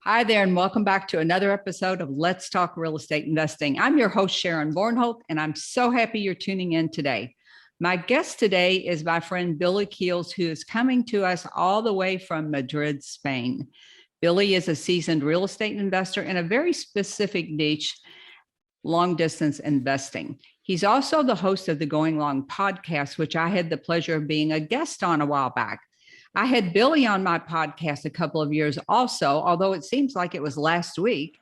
Hi there, and welcome back to another episode of Let's Talk Real Estate Investing. I'm your host, Sharon Vornholt, and I'm so happy you're tuning in today. My guest today is my friend Billy Keels, who is coming to us all the way from Madrid, Spain. Billy is a seasoned real estate investor in a very specific niche, long distance investing. He's also the host of the Going Long podcast, which I had the pleasure of being a guest on a while back. I had Billy on my podcast a couple of years also, although it seems like it was last week.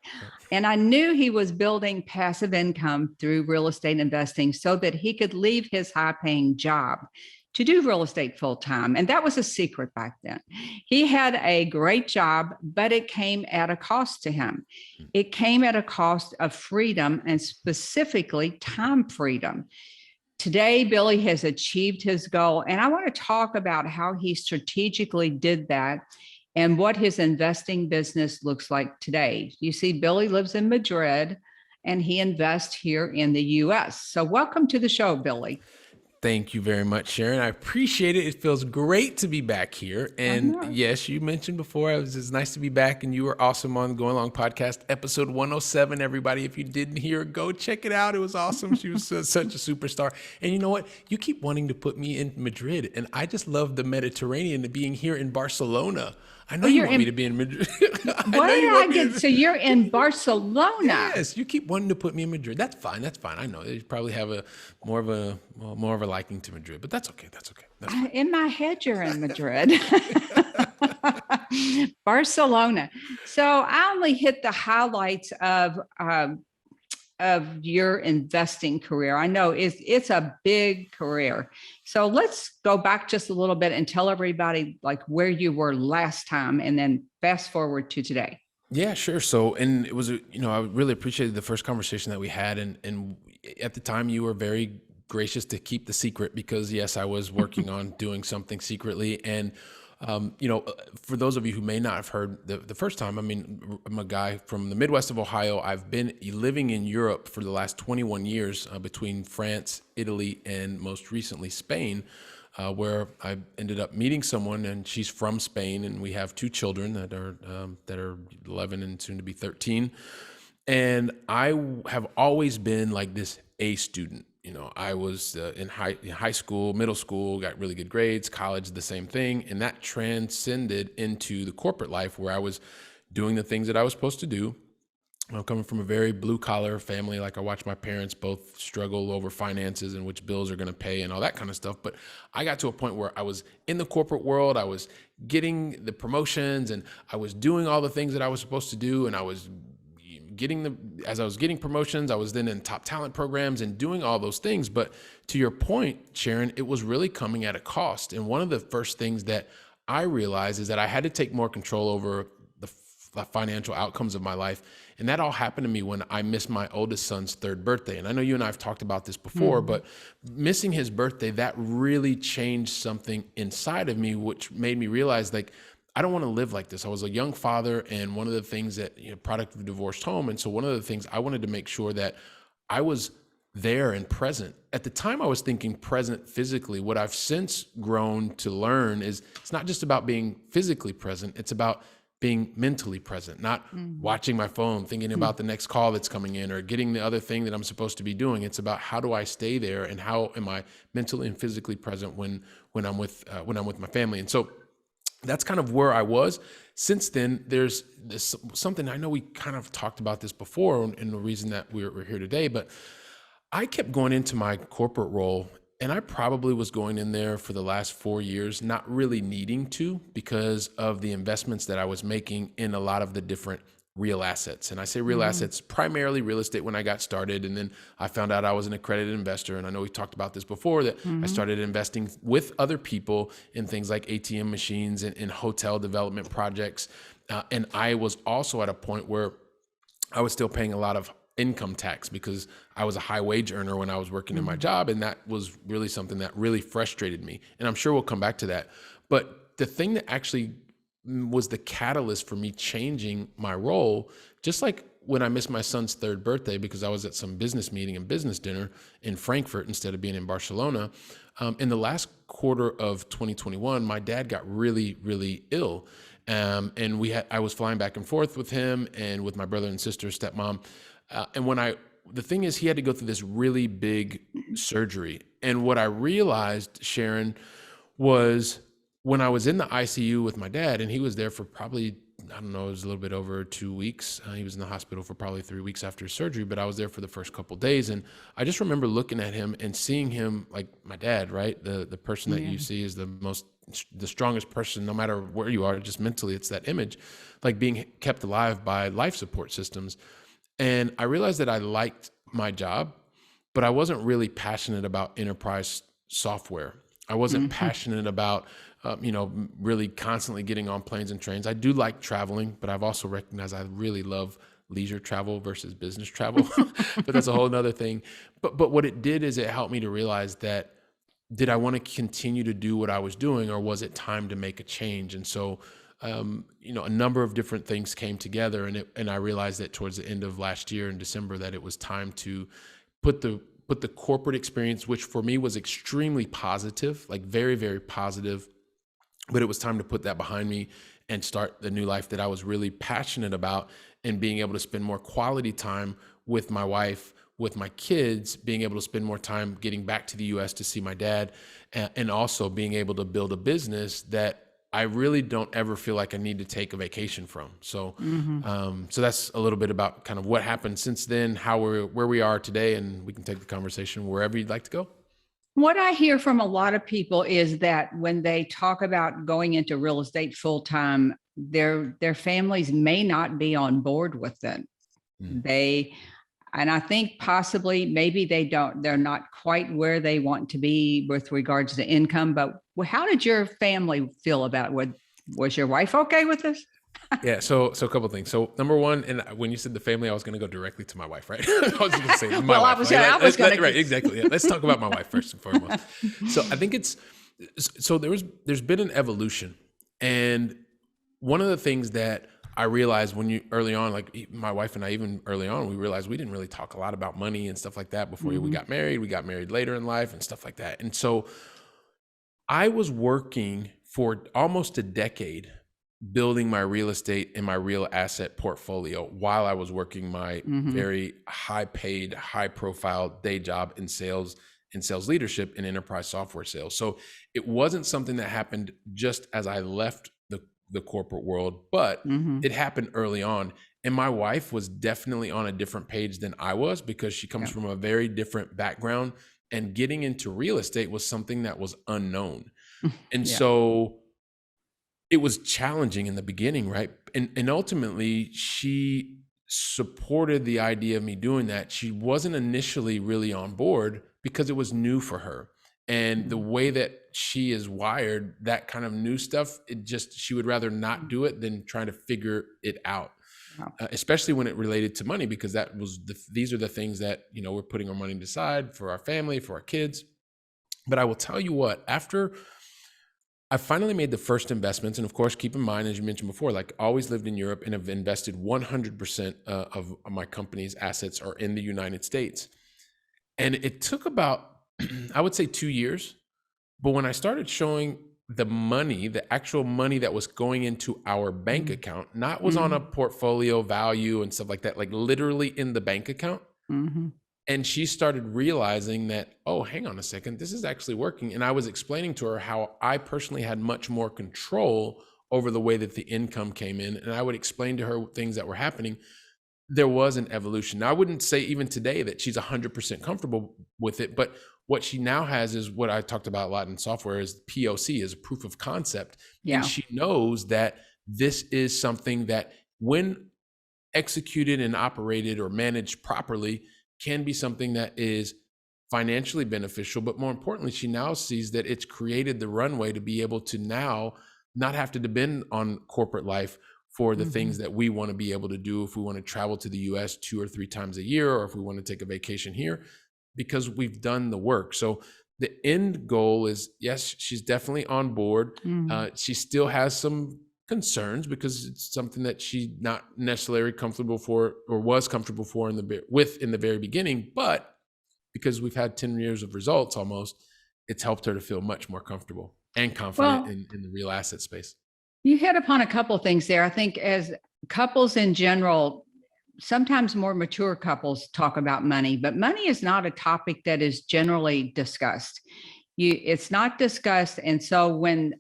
And I knew he was building passive income through real estate investing so that he could leave his high paying job to do real estate full time. And that was a secret back then. He had a great job, but it came at a cost to him. It came at a cost of freedom, and specifically time freedom. Today, Billy has achieved his goal, and I want to talk about how he strategically did that and what his investing business looks like today. You see, Billy lives in Madrid, and he invests here in the U.S. So welcome to the show, Billy. Thank you very much, Sharon. I appreciate it. It feels great to be back here. And yes, you mentioned before, it's nice to be back, and you were awesome on the Going Long podcast, episode 107. Everybody, if you didn't hear, go check it out. It was awesome. She was such a superstar. And you know what? You keep wanting to put me in Madrid, and I just love the Mediterranean and being here in Barcelona. I know you want me to be in Madrid. So you're in Barcelona. Yes, you keep wanting to put me in Madrid. That's fine. I know you probably have more of a liking to Madrid, but that's okay. That's fine. In my head, you're in Madrid. Barcelona. So I only hit the highlights of your investing career. I know it's a big career. So let's go back just a little bit and tell everybody like where you were last time and then fast forward to today. Yeah, sure. So, and it was, I really appreciated the first conversation that we had. And at the time you were very gracious to keep the secret because yes, I was working on doing something secretly. And for those of you who may not have heard the first time, I mean, I'm a guy from the Midwest of Ohio. I've been living in Europe for the last 21 years between France, Italy, and most recently Spain, where I ended up meeting someone, and she's from Spain, and we have two children that are 11 and soon to be 13. And I have always been like this A student. I was in high school, middle school, got really good grades, college, the same thing. And that transcended into the corporate life where I was doing the things that I was supposed to do. I'm coming from a very blue collar family. Like I watched my parents both struggle over finances and which bills are going to pay and all that kind of stuff. But I got to a point where I was in the corporate world. I was getting the promotions and I was doing all the things that I was supposed to do. And I was as I was getting promotions, I was then in top talent programs and doing all those things. But to your point, Sharon, it was really coming at a cost. And one of the first things that I realized is that I had to take more control over the financial outcomes of my life. And that all happened to me when I missed my oldest son's third birthday. And I know you and I have talked about this before, but missing his birthday, that really changed something inside of me, which made me realize like, I don't want to live like this. I was a young father, and one of the things that, product of a divorced home. And so one of the things I wanted to make sure that I was there and present. At the time I was thinking present physically. What I've since grown to learn is it's not just about being physically present. It's about being mentally present, not watching my phone, thinking about the next call that's coming in or getting the other thing that I'm supposed to be doing. It's about how do I stay there and how am I mentally and physically present when I'm with my family. And so that's kind of where I was. Since then, there's something, I know we kind of talked about this before and the reason that we're here today, but I kept going into my corporate role, and I probably was going in there for the last 4 years, not really needing to because of the investments that I was making in a lot of the different real assets. And I say real assets, primarily real estate when I got started. And then I found out I was an accredited investor. And I know we talked about this before, that I started investing with other people in things like ATM machines and in hotel development projects. And I was also at a point where I was still paying a lot of income tax because I was a high wage earner when I was working in my job. And that was really something that really frustrated me. And I'm sure we'll come back to that. But the thing that actually was the catalyst for me changing my role, just like when I missed my son's third birthday because I was at some business meeting and business dinner in Frankfurt instead of being in Barcelona. In the last quarter of 2021, my dad got really, really ill. And I was flying back and forth with him and with my brother and sister, stepmom. The thing is, he had to go through this really big surgery. And what I realized, Sharon, was when I was in the ICU with my dad, and he was there for probably, I don't know, it was a little bit over 2 weeks. He was in the hospital for probably 3 weeks after his surgery, but I was there for the first couple of days. And I just remember looking at him and seeing him like my dad, right? The person that Yeah. you see is the strongest person, no matter where you are, just mentally, it's that image, like being kept alive by life support systems. And I realized that I liked my job, but I wasn't really passionate about enterprise software. I wasn't passionate about, really constantly getting on planes and trains. I do like traveling, but I've also recognized I really love leisure travel versus business travel, but that's a whole nother thing. But what it did is it helped me to realize that, did I want to continue to do what I was doing, or was it time to make a change? And so, a number of different things came together, and I realized that towards the end of last year in December, that it was time to put the corporate experience, which for me was extremely positive, like very, very positive, but it was time to put that behind me and start the new life that I was really passionate about, and being able to spend more quality time with my wife, with my kids, being able to spend more time getting back to the US to see my dad, and also being able to build a business that I really don't ever feel like I need to take a vacation from. So, so that's a little bit about kind of what happened since then, where we are today, and we can take the conversation wherever you'd like to go. What I hear from a lot of people is that when they talk about going into real estate full time, their families may not be on board with it. Mm. They And I think possibly maybe they're not quite where they want to be with regards to income. But how did your family feel about it? Was your wife okay with this? Yeah. So a couple of things. So number one, and when you said the family, I was going to go directly to my wife, right? I was going to say my Well, wife. I was going to. Right. Exactly. Yeah. Let's talk about my wife first and foremost. So I think there's been an evolution, and one of the things that I realized early on, like my wife and I, even early on, we realized we didn't really talk a lot about money and stuff like that before we got married. We got married later in life and stuff like that. And so I was working for almost a decade building my real estate and my real asset portfolio while I was working my very high paid, high profile day job in sales leadership and enterprise software sales. So it wasn't something that happened just as I left the corporate world, but it happened early on. And my wife was definitely on a different page than I was, because she comes from a very different background, and getting into real estate was something that was unknown. And so it was challenging in the beginning, right? And ultimately she supported the idea of me doing that. She wasn't initially really on board because it was new for her. And the way that she is wired, that kind of new stuff, she would rather not do it than trying to figure it out. Wow. Especially when it related to money, because these are the things that, we're putting our money aside for our family, for our kids. But I will tell you what, after I finally made the first investments, and of course, keep in mind, as you mentioned before, like always lived in Europe and have invested 100% of my company's assets are in the United States. And it took about, I would say 2 years. But when I started showing the actual money that was going into our bank account, not was on a portfolio value and stuff like that, like literally in the bank account. And she started realizing that, oh, hang on a second, this is actually working. And I was explaining to her how I personally had much more control over the way that the income came in. And I would explain to her things that were happening. There was an evolution. Now, I wouldn't say even today that she's 100% comfortable with it, but what she now has is what I talked about a lot in software is POC, is a proof of concept. Yeah. And she knows that this is something that, when executed and operated or managed properly, can be something that is financially beneficial. But more importantly, she now sees that it's created the runway to be able to now not have to depend on corporate life for the things that we want to be able to do. If we want to travel to the US 2 or 3 times a year, or if we want to take a vacation here, because we've done the work. So the end goal is, yes, she's definitely on board. She still has some concerns because it's something that she's not necessarily comfortable for, or was comfortable for in the very beginning. But because we've had 10 years of results almost, it's helped her to feel much more comfortable and confident in the real asset space. You hit upon a couple of things there. I think as couples in general, sometimes more mature couples talk about money, but money is not a topic that is generally discussed. It's not discussed. And so when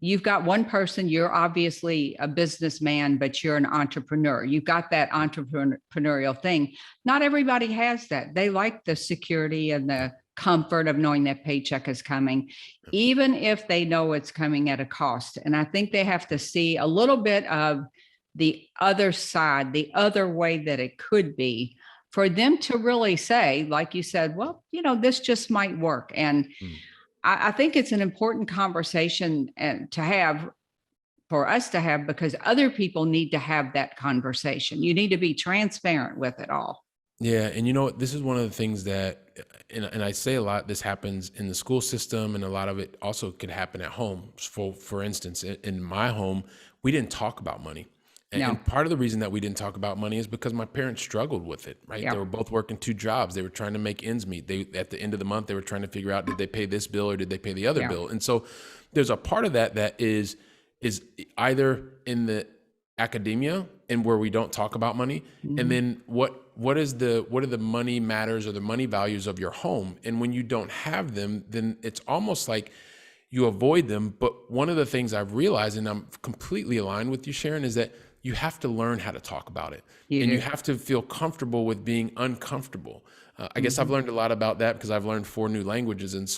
you've got one person, you're obviously a businessman, but you're an entrepreneur. You've got that entrepreneurial thing. Not everybody has that. They like the security and the comfort of knowing that paycheck is coming, even if they know it's coming at a cost. And I think they have to see a little bit of the other side, the other way that it could be, for them to really say, like you said, well, this just might work. And Mm. I think it's an important conversation and to have for us to have, because other people need to have that conversation. You need to be transparent with it all. Yeah, and this is one of the things that, and I say a lot, this happens in the school system, and a lot of it also could happen at home. For instance, in my home, we didn't talk about money. And, No. and part of the reason that we didn't talk about money is because my parents struggled with it, right? Yeah. They were both working two jobs. They were trying to make ends meet. At the end of the month, they were trying to figure out, did they pay this bill or did they pay the other Yeah. bill? And so there's a part of that is either in the academia and where we don't talk about money, and then what are the money matters or the money values of your home? And when you don't have them, then it's almost like you avoid them. But one of the things I've realized, and I'm completely aligned with you, Sharon, is that you have to learn how to talk about it. You have to feel comfortable with being uncomfortable. I guess I've learned a lot about that because I've learned 4 new languages. And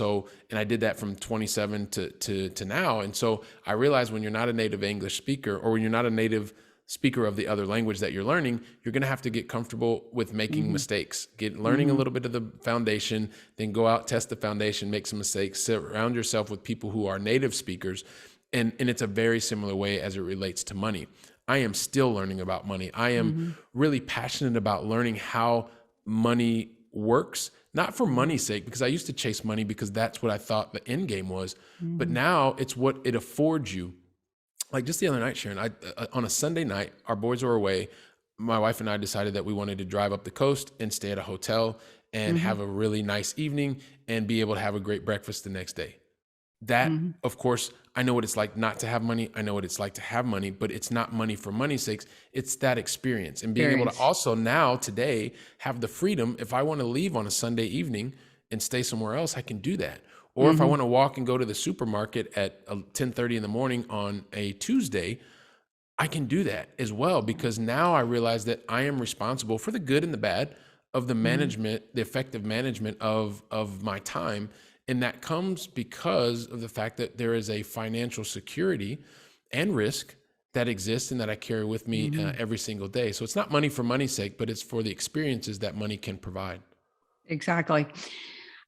I did that from 27 to now. And so I realized when you're not a native English speaker, or when you're not a native speaker of the other language that you're learning, you're going to have to get comfortable with making mistakes, learning a little bit of the foundation, then go out, test the foundation, make some mistakes, surround yourself with people who are native speakers. And it's a very similar way as it relates to money. I am still learning about money. I am really passionate about learning how money works, not for money's sake, because I used to chase money because that's what I thought the end game was. But now it's what it affords you. Like just the other night, Sharon, on a Sunday night, our boys were away. My wife and I decided that we wanted to drive up the coast and stay at a hotel and have a really nice evening and be able to have a great breakfast the next day. That, of course, I know what it's like not to have money. I know what it's like to have money, but it's not money for money's sakes. It's that experience and being able to also now today have the freedom. If I want to leave on a Sunday evening and stay somewhere else, I can do that. Or if I want to walk and go to the supermarket at 10:30 in the morning on a Tuesday, I can do that as well, because now I realize that I am responsible for the good and the bad of the management, the effective management of my time. And that comes because of the fact that there is a financial security and risk that exists and that I carry with me every single day. So it's not money for money's sake, but it's for the experiences that money can provide. Exactly.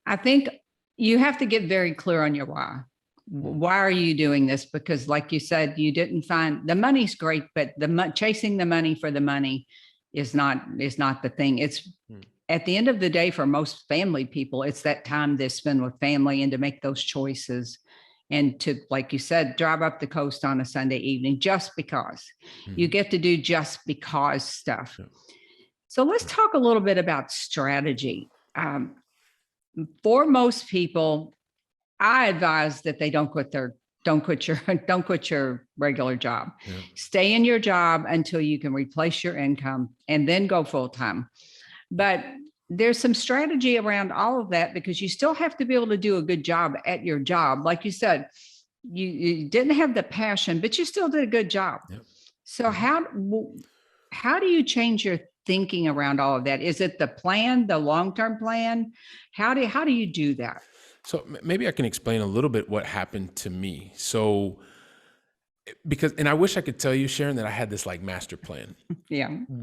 I think you have to get very clear on your why. Why are you doing this? Because like you said, you didn't find the money's great, but chasing the money for the money is not the thing. It's at the end of the day, for most family people, it's that time they spend with family and to make those choices and to, like you said, drive up the coast on a Sunday evening just because you get to do just because stuff. So let's talk a little bit about strategy. For most people, I advise that they don't quit your regular job. Stay in your job until you can replace your income and then go full time. But there's some strategy around all of that, because you still have to be able to do a good job at your job. Like you said, you didn't have the passion, but you still did a good job. So how do you change your thinking around all of that? Is it the plan, the long-term plan? How do you do that? So maybe I can explain a little bit what happened to me. So and I wish I could tell you, Sharon, that I had this like master plan.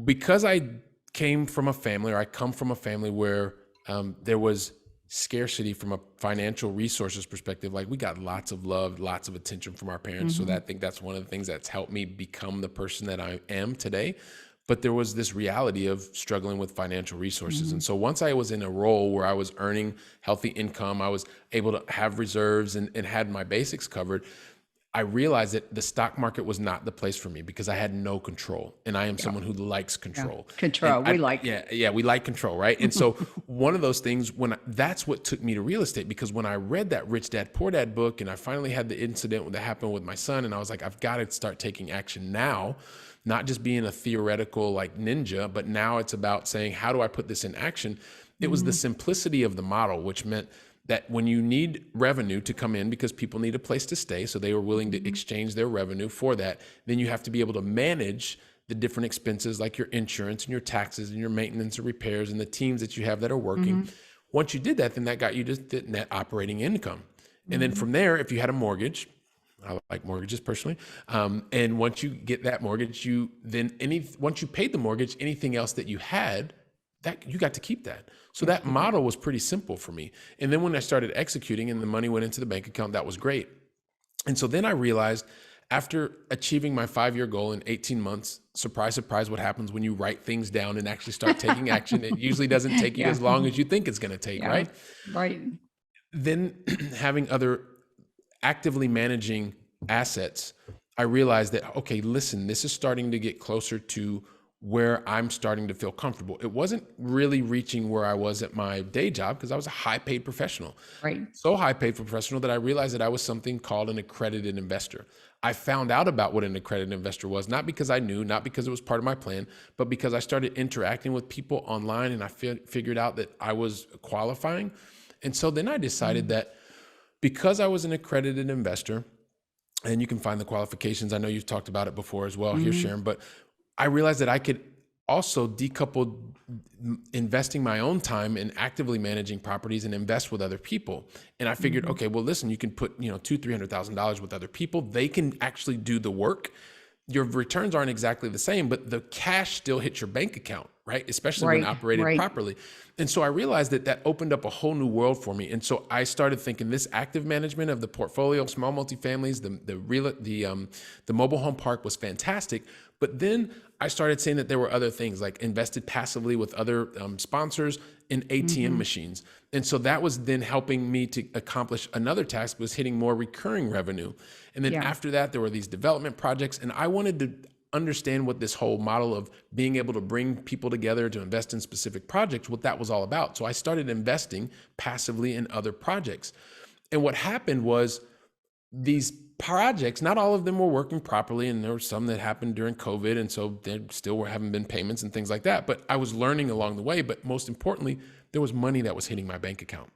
Because I come from a family where there was scarcity from a financial resources perspective. Like we got lots of love, lots of attention from our parents. So I think that's one of the things that's helped me become the person that I am today. But there was this reality of struggling with financial resources. And so once I was in a role where I was earning healthy income, I was able to have reserves and had my basics covered, I realized that the stock market was not the place for me because I had no control, and I am Yeah. someone who likes Yeah. control. And Control. We like. we like control, right? And so one of those things that's what took me to real estate, because when I read that Rich Dad Poor Dad book, and I finally had the incident that happened with my son, and I was like, I've got to start taking action now, not just being a theoretical like ninja, but now it's about saying, how do I put this in action? It was the simplicity of the model, which meant that when you need revenue to come in because people need a place to stay, so they were willing to exchange their revenue for that, then you have to be able to manage the different expenses like your insurance and your taxes and your maintenance and repairs and the teams that you have that are working. Once you did that, then that got you to the net operating income. And then from there, if you had a mortgage, I like mortgages personally. And once you get that mortgage, once you paid the mortgage, anything else that you had, that you got to keep that. So that model was pretty simple for me. And then when I started executing and the money went into the bank account, that was great. And so then I realized, after achieving my 5-year goal in 18 months, surprise, surprise, what happens when you write things down and actually start taking action? It usually doesn't take you Yeah. as long as you think it's going to take, Yeah. right? Right. Then having other actively managing assets, I realized that, okay, listen, this is starting to get closer to where I'm starting to feel comfortable. It wasn't really reaching where I was at my day job because I was a high paid professional. Right. So high paid professional that I realized that I was something called an accredited investor. I found out about what an accredited investor was, not because I knew, not because it was part of my plan, but because I started interacting with people online, and I figured out that I was qualifying. And so then I decided that because I was an accredited investor, and you can find the qualifications, I know you've talked about it before as well here, Sharon, but I realized that I could also decouple investing my own time in actively managing properties and invest with other people. And I figured, okay, well, listen, you can put, $200,000-$300,000 with other people. They can actually do the work. Your returns aren't exactly the same, but the cash still hits your bank account, right? Especially when operated properly. And so I realized that that opened up a whole new world for me. And so I started thinking this active management of the portfolio, small multifamilies, the mobile home park was fantastic. But then I started saying that there were other things, like invested passively with other sponsors in ATM machines. And so that was then helping me to accomplish another task, was hitting more recurring revenue. And then after that, there were these development projects, and I wanted to understand what this whole model of being able to bring people together to invest in specific projects, what that was all about. So I started investing passively in other projects. And what happened was, these projects, not all of them were working properly, and there were some that happened during COVID, and so there still haven't been payments and things like that. But I was learning along the way. But most importantly, there was money that was hitting my bank account.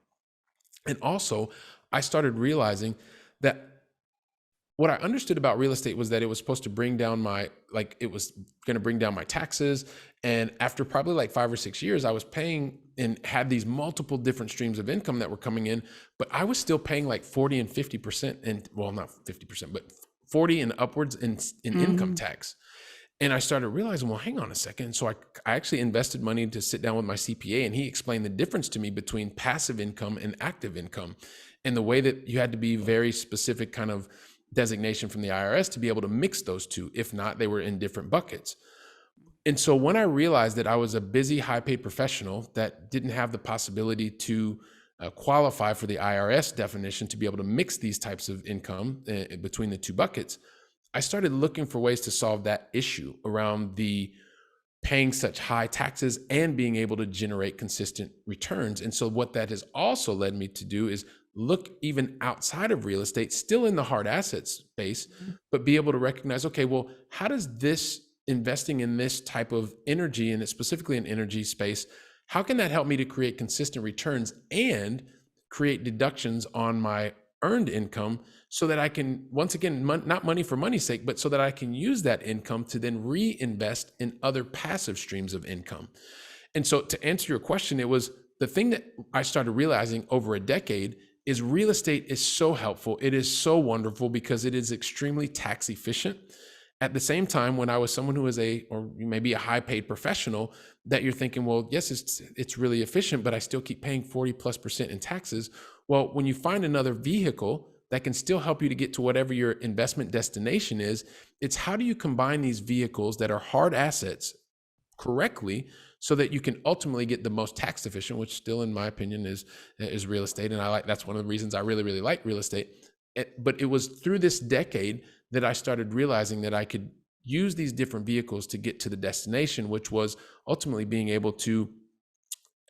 And also, I started realizing that what I understood about real estate was that it was supposed to bring down it was going to bring down my taxes. And after probably like 5 or 6 years, I was paying and had these multiple different streams of income that were coming in, but I was still paying like 40 and 50%, and well, not 50%, but 40 and upwards in income tax. And I started realizing, well, hang on a second. So I actually invested money to sit down with my CPA, and he explained the difference to me between passive income and active income, and the way that you had to be very specific kind of designation from the IRS to be able to mix those two. If not, they were in different buckets. And so when I realized that I was a busy, high-paid professional that didn't have the possibility to qualify for the IRS definition to be able to mix these types of income between the two buckets, I started looking for ways to solve that issue around the paying such high taxes and being able to generate consistent returns. And so what that has also led me to do is look even outside of real estate, still in the hard assets space, but be able to recognize, okay, well, how does this investing in this type of energy, and specifically in energy space, how can that help me to create consistent returns and create deductions on my earned income, so that I can, once again, not money for money's sake, but so that I can use that income to then reinvest in other passive streams of income. And so to answer your question, it was the thing that I started realizing over a decade is real estate is so helpful. It is so wonderful because it is extremely tax efficient. At the same time, when I was someone who is or maybe a high paid professional, that you're thinking, well, yes, it's really efficient, but I still keep paying 40+% in taxes. Well, when you find another vehicle that can still help you to get to whatever your investment destination is, it's how do you combine these vehicles that are hard assets correctly so that you can ultimately get the most tax efficient, which still, in my opinion, is real estate. And that's one of the reasons I really, really like real estate. But it was through this decade that I started realizing that I could use these different vehicles to get to the destination, which was ultimately being able to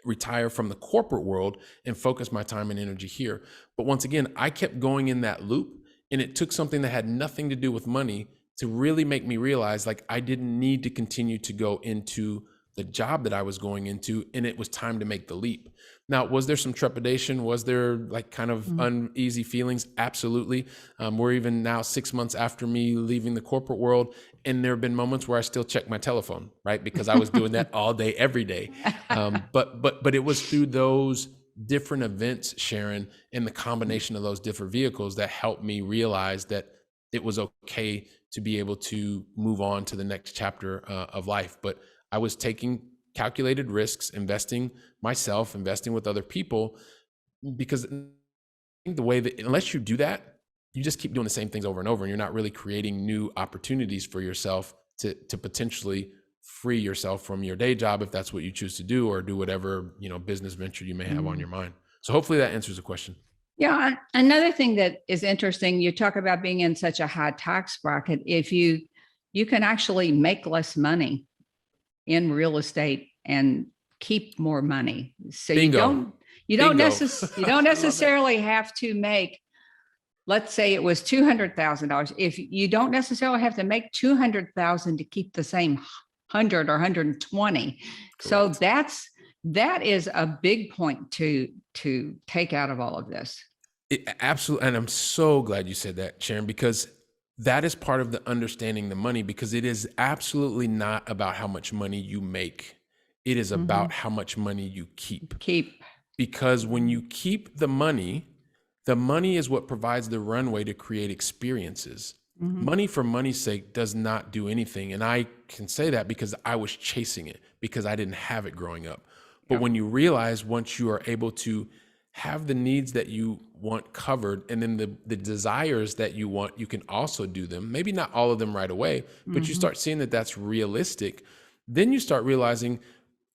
retire from the corporate world and focus my time and energy here. But once again, I kept going in that loop, and it took something that had nothing to do with money to really make me realize like I didn't need to continue to go into the job that I was going into, and it was time to make the leap. Now, was there some trepidation? Was there like kind of uneasy feelings? Absolutely. We're even now 6 months after me leaving the corporate world, and there have been moments where I still check my telephone, right? Because I was doing that all day, every day. But it was through those different events, Sharon, and the combination of those different vehicles that helped me realize that it was okay to be able to move on to the next chapter of life. But I was taking calculated risks, investing myself, investing with other people, because the way that unless you do that, you just keep doing the same things over and over, and you're not really creating new opportunities for yourself to potentially free yourself from your day job if that's what you choose to do, or do whatever, business venture you may have on your mind. So hopefully that answers the question. Yeah. Another thing that is interesting, you talk about being in such a high tax bracket. If you can actually make less money in real estate and keep more money. So Bingo. you don't Bingo. necessarily have to make, let's say it was $200,000. If you don't necessarily have to make 200,000 to keep the same 100 or 120. So that is a big point to take out of all of this. Absolutely. And I'm so glad you said that, Sharon, because that is part of the understanding the money, because it is absolutely not about how much money you make. It is about how much money you keep. Because when you keep the money is what provides the runway to create experiences. Money for money's sake does not do anything. And I can say that because I was chasing it, because I didn't have it growing up. But when you realize once you are able to have the needs that you want covered, and then the desires that you want, you can also do them. Maybe not all of them right away, but you start seeing that that's realistic. Then you start realizing,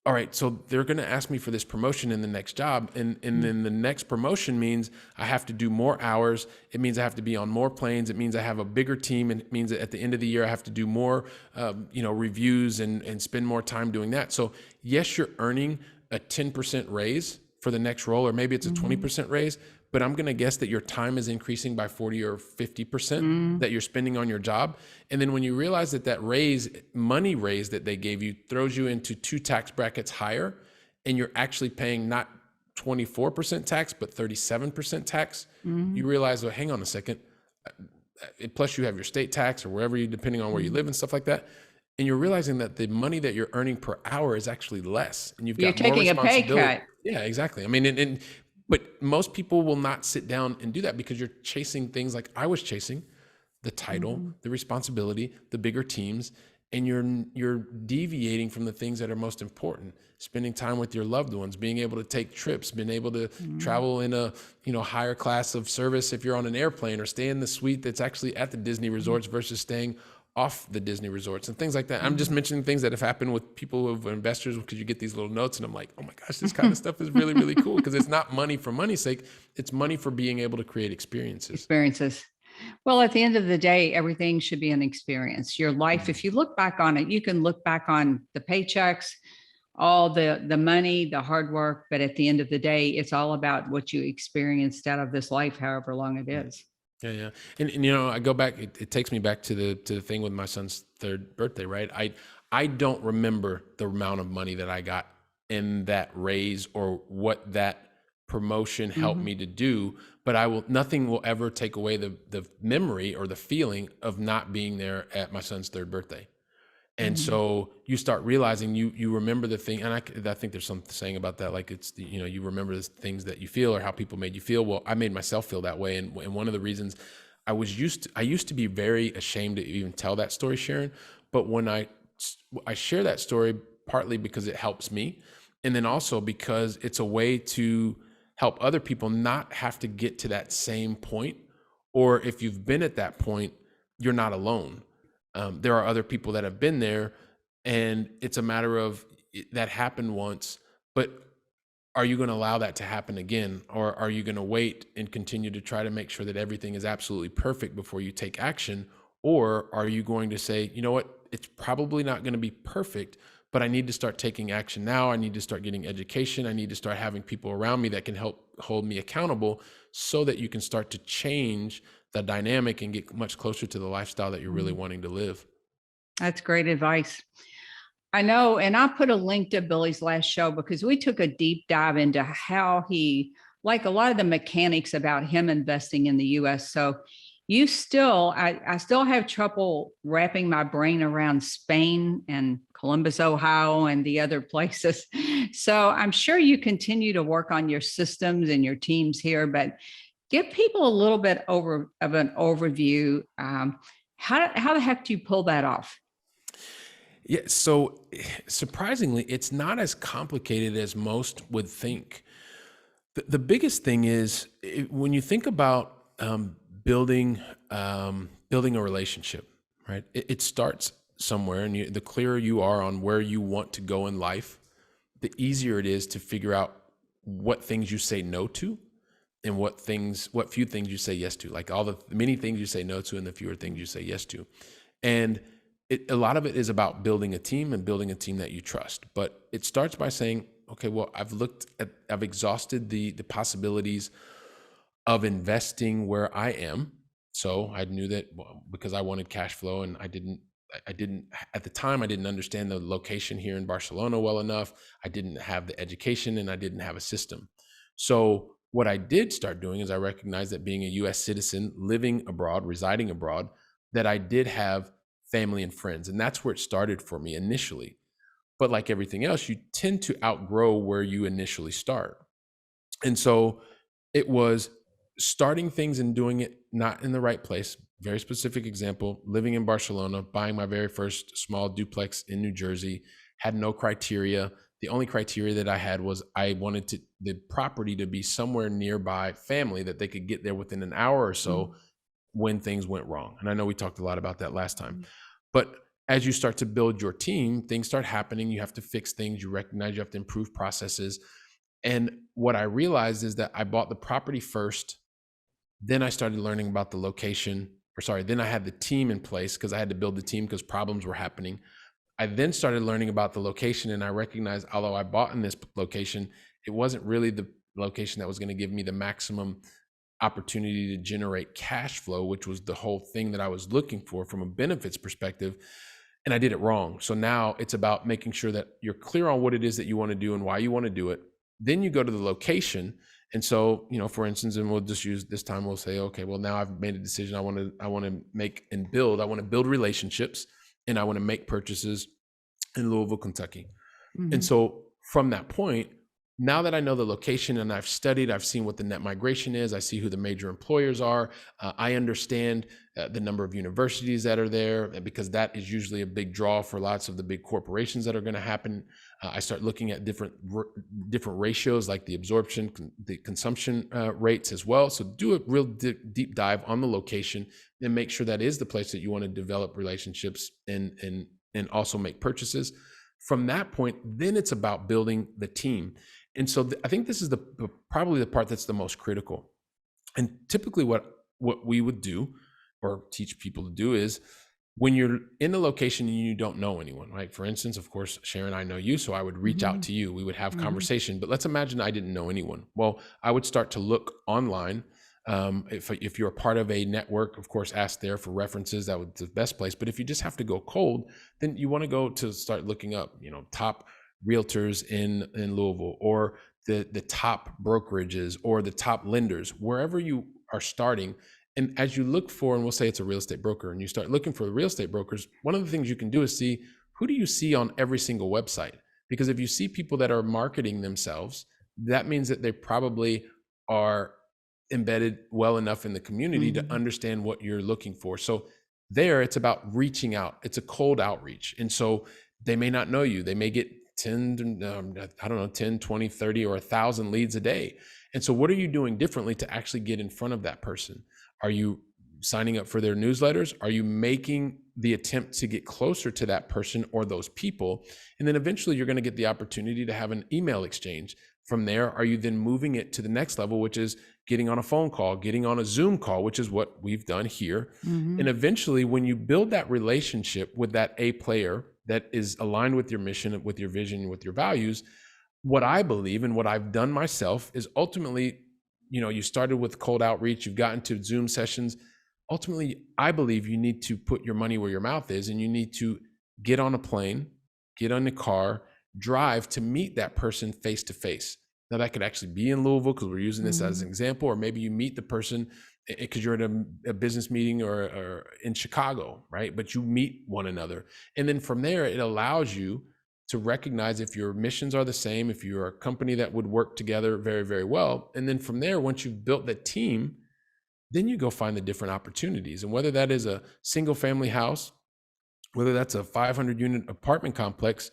all right, so they're going to ask me for this promotion in the next job. And then the next promotion means I have to do more hours. It means I have to be on more planes. It means I have a bigger team. And it means that at the end of the year, I have to do more, reviews and spend more time doing that. So yes, you're earning a 10% raise for the next role, or maybe it's a 20% raise, but I'm going to guess that your time is increasing by 40 or 50% that you're spending on your job. And then when you realize that money raise that they gave you throws you into 2 tax brackets higher, and you're actually paying not 24% tax, but 37% tax, you realize, well, hang on a second. Plus you have your state tax or wherever depending on where you live and stuff like that. And you're realizing that the money that you're earning per hour is actually less, and you're taking a pay cut. Yeah, exactly. I mean, but most people will not sit down and do that, because you're chasing things like I was chasing: the title, the responsibility, the bigger teams, and you're deviating from the things that are most important. Spending time with your loved ones, being able to take trips, being able to travel in a higher class of service if you're on an airplane, or stay in the suite that's actually at the Disney resorts versus staying off the Disney resorts and things like that. I'm just mentioning things that have happened with people who are investors, because you get these little notes and I'm like, oh my gosh, this kind of stuff is really, really cool, because it's not money for money's sake. It's money for being able to create experiences. Well, at the end of the day, everything should be an experience. Your life, if you look back on it, you can look back on the paychecks, all the money, the hard work, but at the end of the day, it's all about what you experienced out of this life, however long it is. Yeah. And I go back, it takes me back to the thing with my son's 3rd birthday, right? I don't remember the amount of money that I got in that raise or what that promotion helped me to do, but nothing will ever take away the memory or the feeling of not being there at my son's 3rd birthday. And so you start realizing you remember the thing, and I think there's some saying about that, like it's you remember the things that you feel or how people made you feel. Well, I made myself feel that way, and one of the reasons I used to be very ashamed to even tell that story, Sharon. But when I share that story, partly because it helps me, and then also because it's a way to help other people not have to get to that same point, or if you've been at that point, you're not alone. There are other people that have been there, and it's a matter of that happened once, but are you going to allow that to happen again? Or are you going to wait and continue to try to make sure that everything is absolutely perfect before you take action? Or are you going to say, you know what, it's probably not going to be perfect, but I need to start taking action now. I need to start getting education. I need to start having people around me that can help hold me accountable so that you can start to change the dynamic and get much closer to the lifestyle that you're really Mhm. wanting to live. That's great advice. I know, and I put a link to Billy's last show because we took a deep dive into how he, like a lot of the mechanics about him investing in the US. So I still have trouble wrapping my brain around Spain and Columbus, Ohio, and the other places. So I'm sure you continue to work on your systems and your teams here, but give people a little bit of an overview. How the heck do you pull that off? Yeah, so surprisingly, it's not as complicated as most would think. The biggest thing is when you think about building building a relationship, right? It starts somewhere, and the clearer you are on where you want to go in life, the easier it is to figure out what things you say no to and what few things you say yes to, like all the many things you say no to and the fewer things you say yes to. And a lot of it is about building a team and building a team that you trust. But it starts by saying, okay, well, I've exhausted the possibilities of investing where I am. So I knew that, well, because I wanted cash flow, and I didn't at the time, I didn't understand the location here in Barcelona well enough. I didn't have the education, and I didn't have a system. So what I did start doing is I recognized that being a US citizen, living abroad, residing abroad, that I did have family and friends. And that's where it started for me initially. But like everything else, you tend to outgrow where you initially start. And so it was starting things and doing it not in the right place. Very specific example, living in Barcelona, buying my very first small duplex in New Jersey, had no criteria. The only criteria that I had was I wanted the property to be somewhere nearby family that they could get there within an hour or so when things went wrong. And I know we talked a lot about that last time. But as you start to build your team, things start happening. You have to fix things. You recognize you have to improve processes. And what I realized is that I bought the property first. Then I started learning about the location, or sorry, then I had the team in place because I had to build the team because problems were happening. I then started learning about the location, and I recognized, although I bought in this location, it wasn't really the location that was going to give me the maximum opportunity to generate cash flow, which was the whole thing that I was looking for from a benefits perspective. And I did it wrong. So now it's about making sure that you're clear on what it is that you want to do and why you want to do it. Then you go to the location. And so, for instance, and we'll just use this time, we'll say, okay, well, now I've made a decision. I want to make and build, I want to build relationships, and I want to make purchases in Louisville, Kentucky. And Mhm. so from that point, now that I know the location and I've studied, I've seen what the net migration is, I see who the major employers are, I understand the number of universities that are there, because that is usually a big draw for lots of the big corporations that are going to happen. I start looking at different ratios, like the absorption, the consumption rates as well. So do a real deep dive on the location and make sure that is the place that you want to develop relationships and also make purchases. From that point, then it's about building the team. And so I think this is probably the part that's the most critical. And typically what we would do or teach people to do is, when you're in the location and you don't know anyone, right? For instance, of course, Sharon, I know you, so I would reach out Mhm. to you. We would have Mhm. conversation, but let's imagine I didn't know anyone. Well, I would start to look online. If you're a part of a network, of course, ask there for references. That would be the best place. But if you just have to go cold, then you want to go to start looking up, top realtors in Louisville, or the top brokerages or the top lenders, wherever you are starting. And as you look for, and we'll say it's a real estate broker, and you start looking for the real estate brokers, one of the things you can do is see, who do you see on every single website? Because if you see people that are marketing themselves, that means that they probably are embedded well enough in the community to Mhm. understand what you're looking for. So there, it's about reaching out. It's a cold outreach. And so they may not know you. They may get 10, I don't know, 10, 20, 30, or 1,000 leads a day. And so what are you doing differently to actually get in front of that person? Are you signing up for their newsletters? Are you making the attempt to get closer to that person or those people? And then eventually you're going to get the opportunity to have an email exchange. From there, are you then moving it to the next level, which is getting on a phone call, getting on a Zoom call, which is what we've done here. Mhm. And eventually, when you build that relationship with that A player that is aligned with your mission, with your vision, with your values, what I believe and what I've done myself is ultimately, you started with cold outreach, you've gotten to Zoom sessions. Ultimately, I believe you need to put your money where your mouth is, and you need to get on a plane, get on the car, drive to meet that person face to face. Now, that could actually be in Louisville because we're using this as an example, or maybe you meet the person because you're at a business meeting or in Chicago, right? But you meet one another. And then from there, it allows you to recognize if your missions are the same, if you're a company that would work together very, very well. And then from there, once you've built that team, then you go find the different opportunities. And whether that is a single family house, whether that's a 500 unit apartment complex,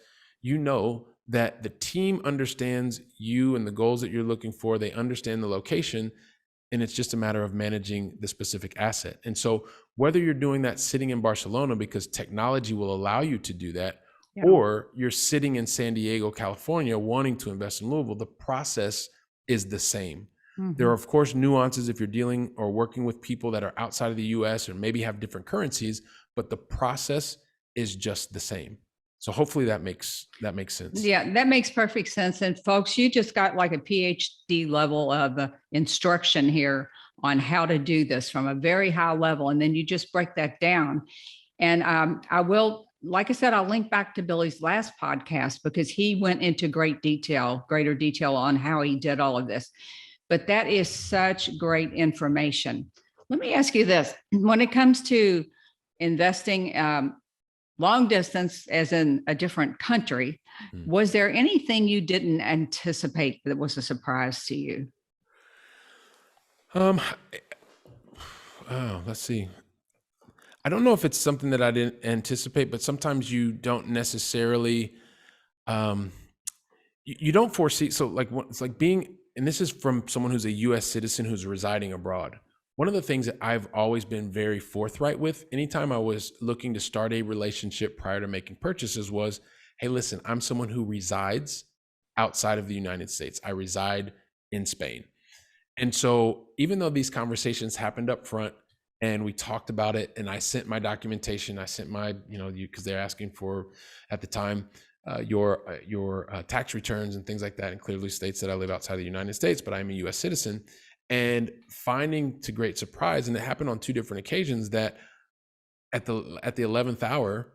that the team understands you and the goals that you're looking for. They understand the location, and it's just a matter of managing the specific asset. And so whether you're doing that sitting in Barcelona because technology will allow you to do that, or you're sitting in San Diego, California, wanting to invest in Louisville, the process is the same. There are, of course, nuances if you're dealing or working with people that are outside of the US or maybe have different currencies, but the process is just the same. So hopefully that makes sense. Yeah, that makes perfect sense. And folks, you just got like a PhD level of instruction here on how to do this from a very high level. And then you just break that down. And I will, like I said, I'll link back to Billy's last podcast because he went into greater detail on how he did all of this. But that is such great information. Let me ask you this. When it comes to investing long distance, as in a different country, was there anything you didn't anticipate that was a surprise to you? Let's see. I don't know if it's something that I didn't anticipate, but sometimes you don't necessarily, you don't foresee. So like, it's like being, and this is from someone who's a US citizen who's residing abroad. One of the things that I've always been very forthright with, anytime I was looking to start a relationship prior to making purchases, was, hey, listen, I'm someone who resides outside of the United States. I reside in Spain. And so even though these conversations happened up front and we talked about it, and I sent my documentation, I sent my, because they're asking for, at the time, your tax returns and things like that, and clearly states that I live outside the United States, but I'm a US citizen. And finding, to great surprise, and it happened on two different occasions, that at the 11th hour,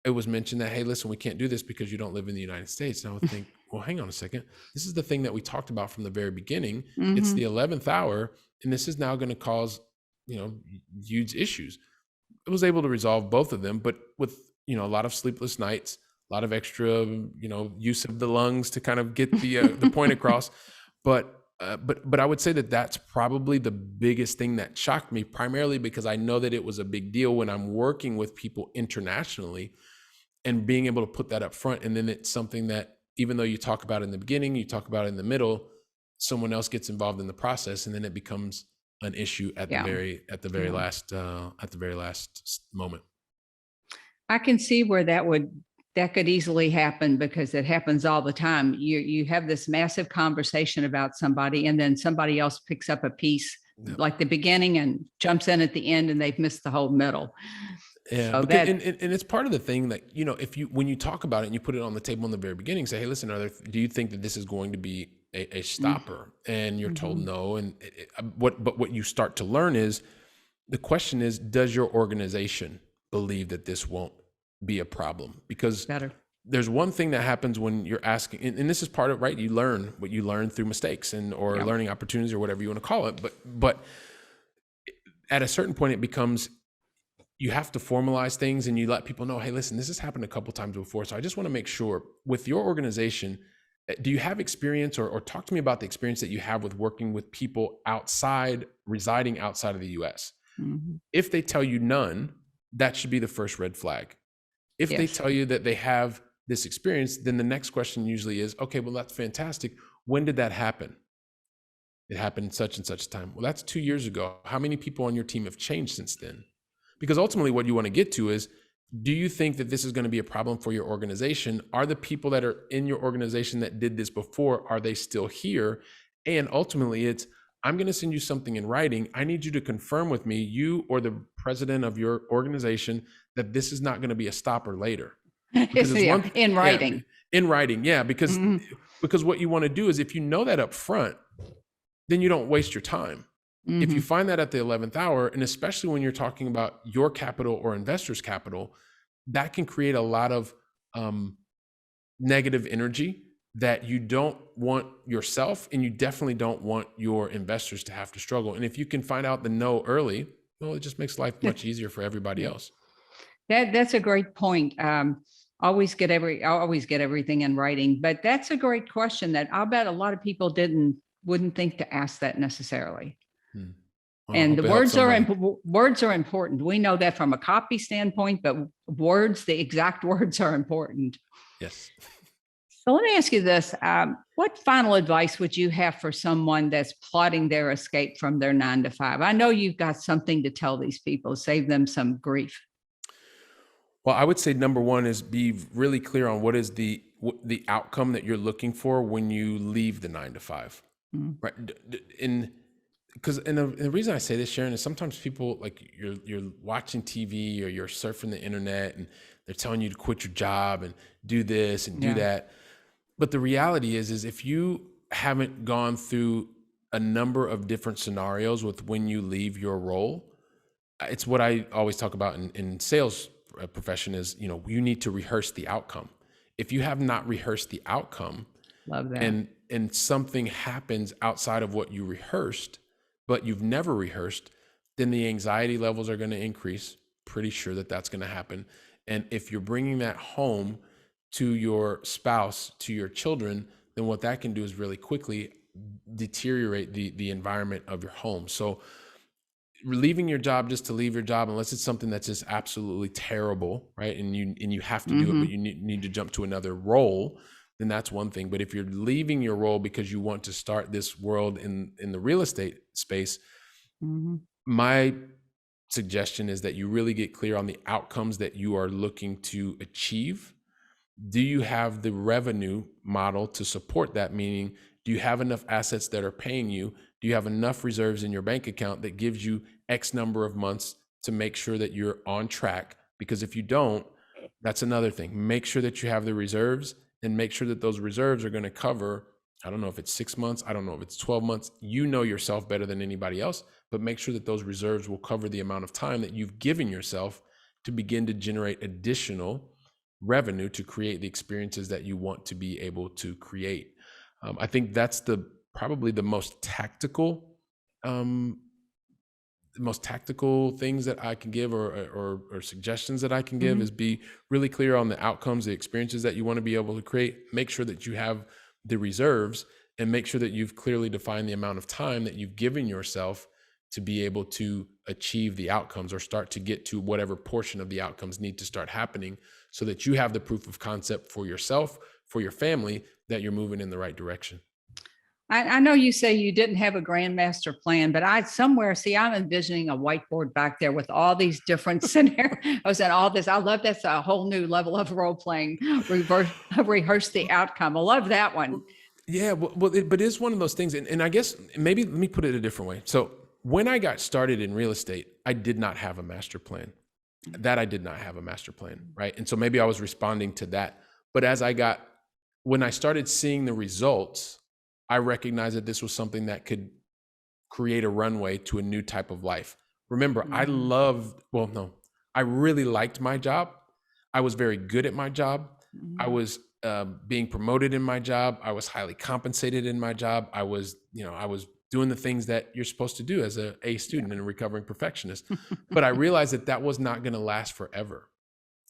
it was mentioned that, hey, listen, we can't do this because you don't live in the United States. And I would think, well, hang on a second. This is the thing that we talked about from the very beginning. It's the 11th hour, and this is now going to cause, huge issues. I was able to resolve both of them, but with, a lot of sleepless nights, a lot of extra, use of the lungs to kind of get the point across. But I would say that that's probably the biggest thing that shocked me, primarily because I know that it was a big deal when I'm working with people internationally, and being able to put that up front. And then it's something that, even though you talk about it in the beginning, you talk about it in the middle, someone else gets involved in the process, and then it becomes an issue at the very last moment. I can see where that could easily happen, because it happens all the time. You have this massive conversation about somebody, and then somebody else picks up a piece like the beginning and jumps in at the end, and they've missed the whole middle. Yeah, So because, and it's part of the thing that, when you talk about it and you put it on the table in the very beginning, say, hey, listen, do you think that this is going to be a stopper? And you're told no. And what you start to learn is, the question is, does your organization believe that this won't be a problem? Because there's one thing that happens when you're asking, and this is part of, right, you learn what you learn through mistakes or learning opportunities, or whatever you want to call it. But at a certain point, it becomes, you have to formalize things, and you let people know, hey, listen, this has happened a couple times before. So I just want to make sure with your organization, do you have experience, or talk to me about the experience that you have with working with people residing outside of the US. If they tell you none, that should be the first red flag. If they tell you that they have this experience, then the next question usually is, okay, well, that's fantastic. When did that happen? It happened such and such time. Well, that's 2 years ago. How many people on your team have changed since then? Because ultimately what you want to get to is, Do you think that this is going to be a problem for your organization? Are the people that are in your organization that did this before, are they still here? And ultimately it's, I'm going to send you something in writing. I need you to confirm with me, you or the president of your organization, that this is not going to be a stopper later. Because it's Yeah, in yeah, writing. in writing. Yeah. Because what you want to do is, if you know that up front, then you don't waste your time. If you find that at the 11th hour, and especially when you're talking about your capital or investors' capital, that can create a lot of negative energy that you don't want yourself, and you definitely don't want your investors to have to struggle. And if you can find out the no early, well, it just makes life much easier for everybody else. That's a great point. Always get everything in writing, but that's a great question that I'll bet a lot of people wouldn't think to ask that necessarily. Well, And the words are important. We know that from a copy standpoint, but the exact words are important. Yes. So let me ask you this. What final advice would you have for someone that's plotting their escape from their 9 to 5? I know you've got something to tell these people, save them some grief. Well, I would say number one is be really clear on what is the outcome that you're looking for when you leave the 9 to 5, right? And the reason I say this, Sharon, is sometimes people, like, you're watching TV or you're surfing the internet and they're telling you to quit your job and do this and do that. But the reality is if you haven't gone through a number of different scenarios with when you leave your role, it's what I always talk about in sales profession is, you need to rehearse the outcome. If you have not rehearsed the outcome, Love that. and something happens outside of what you rehearsed, but you've never rehearsed, then the anxiety levels are going to increase. Pretty sure that that's going to happen. And if you're bringing that home to your spouse, to your children, then what that can do is really quickly deteriorate the environment of your home. So leaving your job just to leave your job, unless it's something that's just absolutely terrible, right? And you have to do it, but you need to jump to another role, then that's one thing. But if you're leaving your role because you want to start this world in the real estate space, my suggestion is that you really get clear on the outcomes that you are looking to achieve. Do you have the revenue model to support that? Meaning, do you have enough assets that are paying you? Do you have enough reserves in your bank account that gives you X number of months to make sure that you're on track? Because if you don't, that's another thing. Make sure that you have the reserves, and make sure that those reserves are going to cover, I don't know if it's 6 months, I don't know if it's 12 months. You know yourself better than anybody else, but make sure that those reserves will cover the amount of time that you've given yourself to begin to generate additional revenue to create the experiences that you want to be able to create. I think that's probably the most tactical things that I can give, or suggestions that I can give, is be really clear on the outcomes, the experiences that you want to be able to create. Make sure that you have the reserves, and make sure that you've clearly defined the amount of time that you've given yourself to be able to achieve the outcomes, or start to get to whatever portion of the outcomes need to start happening, so that you have the proof of concept for yourself, for your family, that you're moving in the right direction. I know you say you didn't have a grand master plan, but I'm envisioning a whiteboard back there with all these different scenarios and all this. I love that's a whole new level of role playing. Rehearse the outcome. I love that one. Yeah, but it's one of those things. And I guess maybe let me put it a different way. So when I got started in real estate, I did not have a master plan. I did not have a master plan, right? And so maybe I was responding to that. But when I started seeing the results, I recognized that this was something that could create a runway to a new type of life. Remember, I really liked my job. I was very good at my job. I was being promoted in my job. I was highly compensated in my job. I was doing the things that you're supposed to do as a student and a recovering perfectionist. But I realized that was not going to last forever.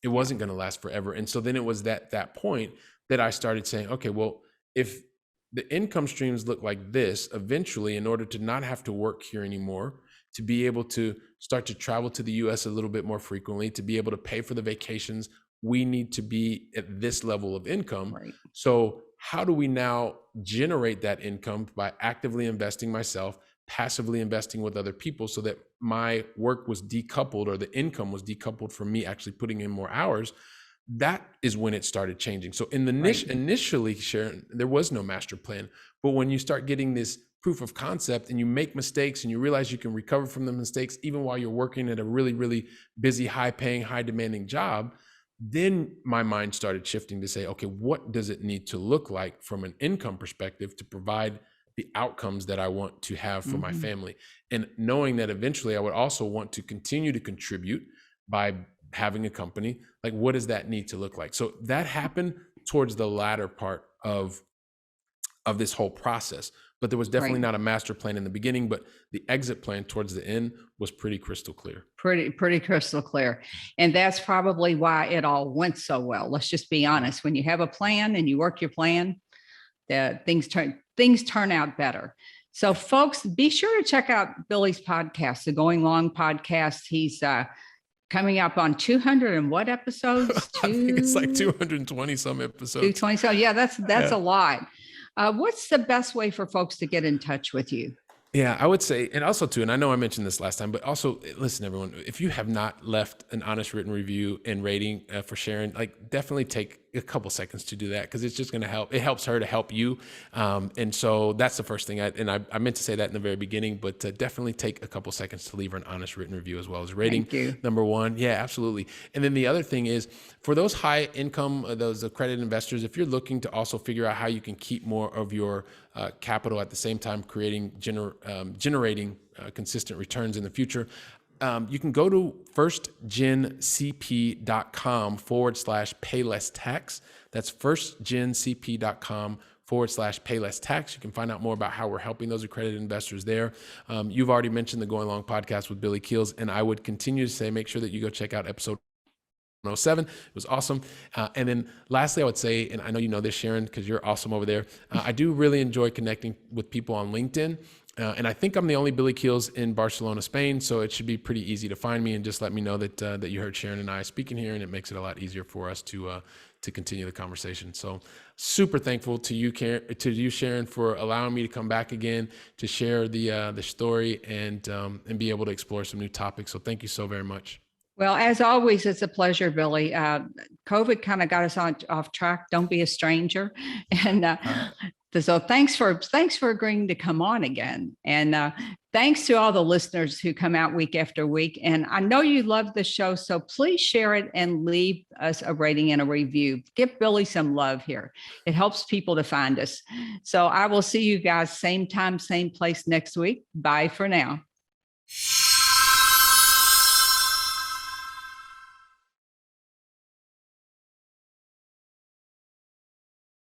It wasn't going to last forever. And so then it was that point that I started saying, okay, well, if the income streams look like this, eventually, in order to not have to work here anymore, to be able to start to travel to the US a little bit more frequently, to be able to pay for the vacations, we need to be at this level of income. Right. So how do we now generate that income? By actively investing myself, passively investing with other people so that my work was decoupled, or the income was decoupled from me actually putting in more hours, that is when it started changing. So in the initially, Sharon, there was no master plan. But when you start getting this proof of concept and you make mistakes and you realize you can recover from the mistakes, even while you're working at a really, really busy, high paying, high demanding job, then my mind started shifting to say, okay, what does it need to look like from an income perspective to provide the outcomes that I want to have for my family? And knowing that eventually I would also want to continue to contribute by having a company, like what does that need to look like? So that happened towards the latter part of this whole process. But there was definitely not a master plan in the beginning, but the exit plan towards the end was pretty crystal clear. Pretty crystal clear. And that's probably why it all went so well. Let's just be honest. When you have a plan and you work your plan, things turn out better. So folks, be sure to check out Billy's podcast, the Going Long podcast. He's coming up on 200 and what episodes? I think it's like 220 some episodes. 220. So yeah, that's a lot. What's the best way for folks to get in touch with you? Yeah, I would say, and also too, and I know I mentioned this last time, but also listen, everyone, if you have not left an honest written review and rating for Sharon, like definitely take a couple seconds to do that, because it's just going to help. It helps her to help you. And so that's the first thing. I meant to say that in the very beginning, but definitely take a couple seconds to leave her an honest written review as well as rating. Thank you. Number one. Yeah, absolutely. And then the other thing is, for those high income, those accredited investors, if you're looking to also figure out how you can keep more of your capital at the same time generating consistent returns in the future, you can go to firstgencp.com/paylesstax. That's firstgencp.com/paylesstax. You can find out more about how we're helping those accredited investors there. You've already mentioned the Going Long podcast with Billy Keels, and I would continue to say, make sure that you go check out episode 107. It was awesome. And then lastly, I would say, and I know you know this, Sharon, because you're awesome over there, I do really enjoy connecting with people on LinkedIn. And I think I'm the only Billy Keels in Barcelona, Spain, so it should be pretty easy to find me, and just let me know that you heard Sharon and I speaking here, and it makes it a lot easier for us to continue the conversation. So super thankful to you, Sharon, for allowing me to come back again to share the story and be able to explore some new topics. So thank you so very much. Well, as always, it's a pleasure, Billy. COVID kind of got us off track. Don't be a stranger. And so thanks for agreeing to come on again. And thanks to all the listeners who come out week after week. And I know you love the show, so please share it and leave us a rating and a review. Give Billy some love here. It helps people to find us. So I will see you guys same time, same place next week. Bye for now.